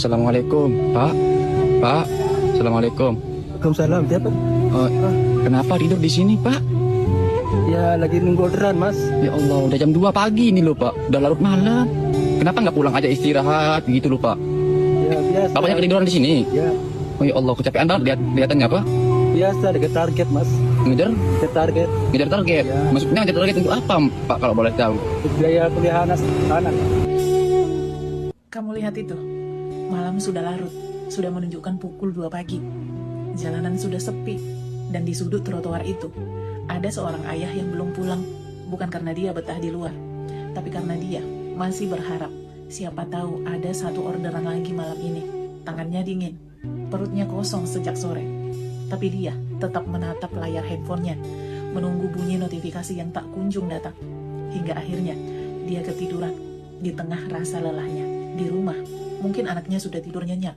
Assalamualaikum, Pak. Pak, Assalamualaikum. Waalaikumsalam, siapa? Eh, kenapa tidur di sini, Pak? Ya lagi nunggu orderan, Mas. Ya Allah, udah jam 2 pagi ini loh, Pak. Udah larut malam. Kenapa nggak pulang aja istirahat gitu loh, Pak? Ya biasa. Bapaknya ketiduran di sini. Ya Oh ya Allah, kecapean banget lihatannya, Pak. biasa, dekat target, Mas. Ngejar, Dekat target. ngejar target. Ya. Maksudnya ngejar target untuk apa, Pak, kalau boleh tahu? Biaya kuliah anak. Kamu lihat itu, malam sudah larut, sudah menunjukkan pukul 2 pagi. Jalanan sudah sepi, dan di sudut trotoar itu, ada seorang ayah yang belum pulang, bukan karena dia betah di luar, tapi karena dia masih berharap, siapa tahu ada satu orderan lagi malam ini. Tangannya dingin, perutnya kosong sejak sore, tapi dia tetap menatap layar handphonenya, menunggu bunyi notifikasi yang tak kunjung datang, hingga akhirnya dia ketiduran di tengah rasa lelahnya. Di rumah, mungkin anaknya sudah tidur nyenyak,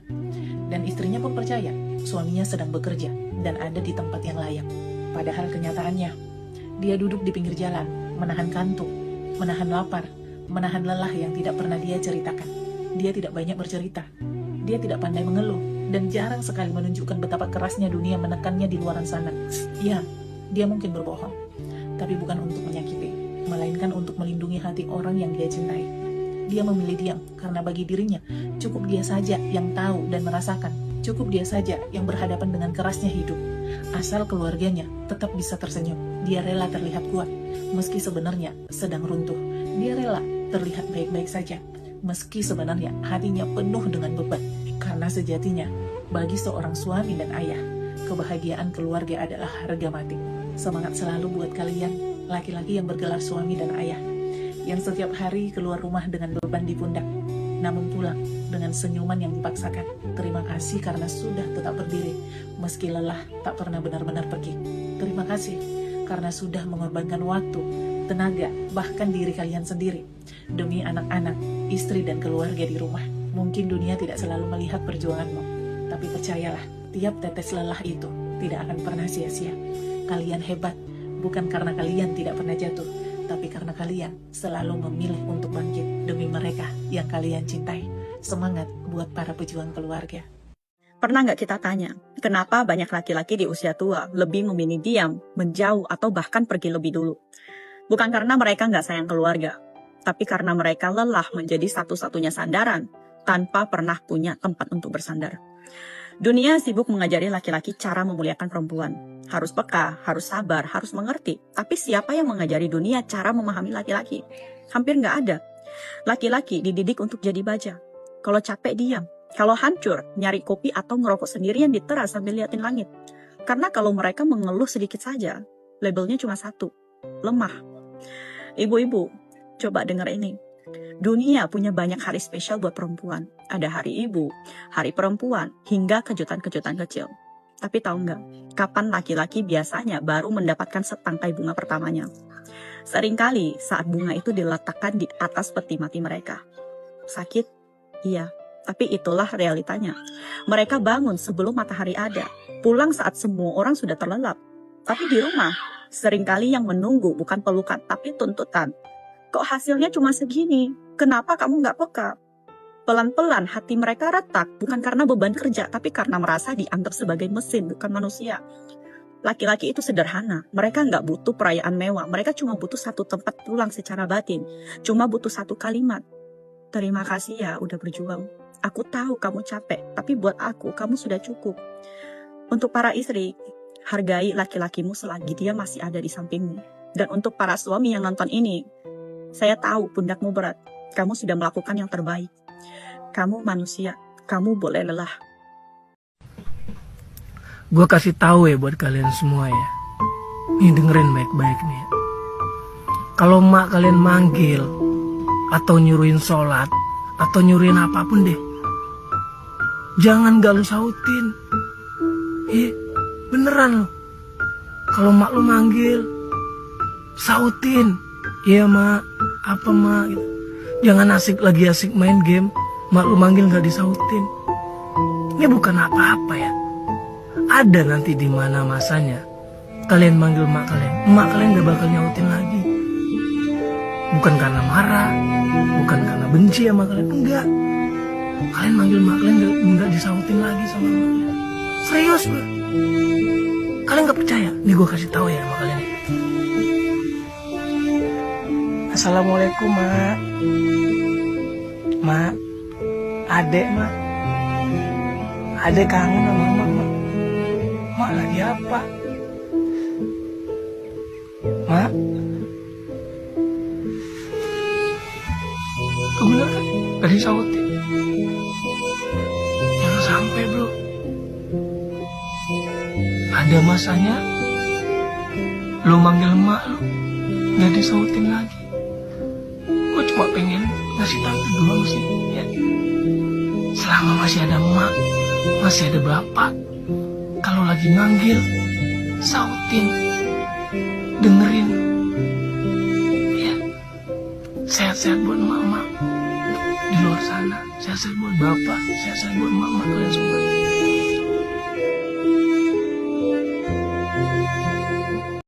dan istrinya pun percaya suaminya sedang bekerja dan ada di tempat yang layak. Padahal kenyataannya, dia duduk di pinggir jalan, menahan kantuk, menahan lapar, menahan lelah yang tidak pernah dia ceritakan. Dia tidak banyak bercerita, dia tidak pandai mengeluh, dan jarang sekali menunjukkan betapa kerasnya dunia menekannya di luaran sana. Ya, dia mungkin berbohong, tapi bukan untuk menyakiti, melainkan untuk melindungi hati orang yang dia cintai. Dia memilih diam karena bagi dirinya cukup dia saja yang tahu dan merasakan. Cukup dia saja yang berhadapan dengan kerasnya hidup. Asal keluarganya tetap bisa tersenyum, dia rela terlihat kuat meski sebenarnya sedang runtuh. Dia rela terlihat baik-baik saja meski sebenarnya hatinya penuh dengan beban. Karena sejatinya bagi seorang suami dan ayah, kebahagiaan keluarga adalah harga mati. Semangat selalu buat kalian laki-laki yang bergelar suami dan ayah, yang setiap hari keluar rumah dengan beban di pundak, namun pulang dengan senyuman yang dipaksakan. Terima kasih karena sudah tetap berdiri, meski lelah tak pernah benar-benar pergi. Terima kasih karena sudah mengorbankan waktu, tenaga, bahkan diri kalian sendiri, demi anak-anak, istri dan keluarga di rumah. Mungkin dunia tidak selalu melihat perjuanganmu, tapi percayalah, tiap tetes lelah itu tidak akan pernah sia-sia. Kalian hebat, bukan karena kalian tidak pernah jatuh, tapi karena kalian selalu memilih untuk bangkit demi mereka yang kalian cintai. Semangat buat para pejuang keluarga. Pernah nggak kita tanya, kenapa banyak laki-laki di usia tua lebih memilih diam, menjauh, atau bahkan pergi lebih dulu? Bukan karena mereka nggak sayang keluarga, tapi karena mereka lelah menjadi satu-satunya sandaran tanpa pernah punya tempat untuk bersandar. Dunia sibuk mengajari laki-laki cara memuliakan perempuan. Harus peka, harus sabar, harus mengerti. Tapi siapa yang mengajari dunia cara memahami laki-laki? Hampir nggak ada. Laki-laki dididik untuk jadi baja. Kalau capek diam. Kalau hancur, nyari kopi atau ngerokok sendirian di teras sambil liatin langit. Karena kalau mereka mengeluh sedikit saja, labelnya cuma satu, lemah. Ibu-ibu, coba dengar ini. Dunia punya banyak hari spesial buat perempuan. Ada hari ibu, hari perempuan, hingga kejutan-kejutan kecil. Tapi tahu nggak, kapan laki-laki biasanya baru mendapatkan setangkai bunga pertamanya? Seringkali saat bunga itu diletakkan di atas peti mati mereka. Sakit? Iya, tapi itulah realitanya. Mereka bangun sebelum matahari ada, pulang saat semua orang sudah terlelap. Tapi di rumah, seringkali yang menunggu bukan pelukan, tapi tuntutan. Kok hasilnya cuma segini? Kenapa kamu nggak peka? Pelan-pelan hati mereka retak, bukan karena beban kerja, tapi karena merasa dianggap sebagai mesin, bukan manusia. Laki-laki itu sederhana, mereka nggak butuh perayaan mewah, mereka cuma butuh satu tempat pulang secara batin, cuma butuh satu kalimat. Terima kasih ya udah berjuang. Aku tahu kamu capek, tapi buat aku, kamu sudah cukup. Untuk para istri, hargai laki-lakimu selagi dia masih ada di sampingmu. Dan untuk para suami yang nonton ini, saya tahu pundakmu berat, kamu sudah melakukan yang terbaik. Kamu manusia, kamu boleh lelah. Gue kasih tahu ya buat kalian semua ya. Nih dengerin baik-baik nih. Kalau mak kalian manggil, atau nyuruhin sholat, atau nyuruhin apapun deh, jangan gak lu sautin. Beneran lo. Kalau mak lu manggil, sautin. Iya mak, apa mak gitu. Jangan lagi asik main game, mak lu manggil gak disautin. Ini bukan apa-apa ya. Ada nanti di mana masanya kalian manggil mak kalian gak bakal nyautin lagi. Bukan karena marah, bukan karena benci sama kalian, enggak. kalian manggil mak kalian nggak disautin lagi sama emaknya. Serius bro. Kalian nggak percaya? Nih gue kasih tahu ya sama kalian. Assalamualaikum mak. Mak, adek mak. Adek kangen sama mak mak. Mak lagi apa? Mak, tuh bener kan? Gak disautin. Jangan sampai bro. Ada masanya lu manggil emak lu gak disautin lagi. Gue cuma pengen ngasih tahu itu doang sih ya. Selama masih ada emak, masih ada bapak, kalau lagi manggil sautin, dengerin ya. Sehat-sehat buat mama di luar sana, sehat-sehat buat bapak, sehat-sehat buat mama kalian semua.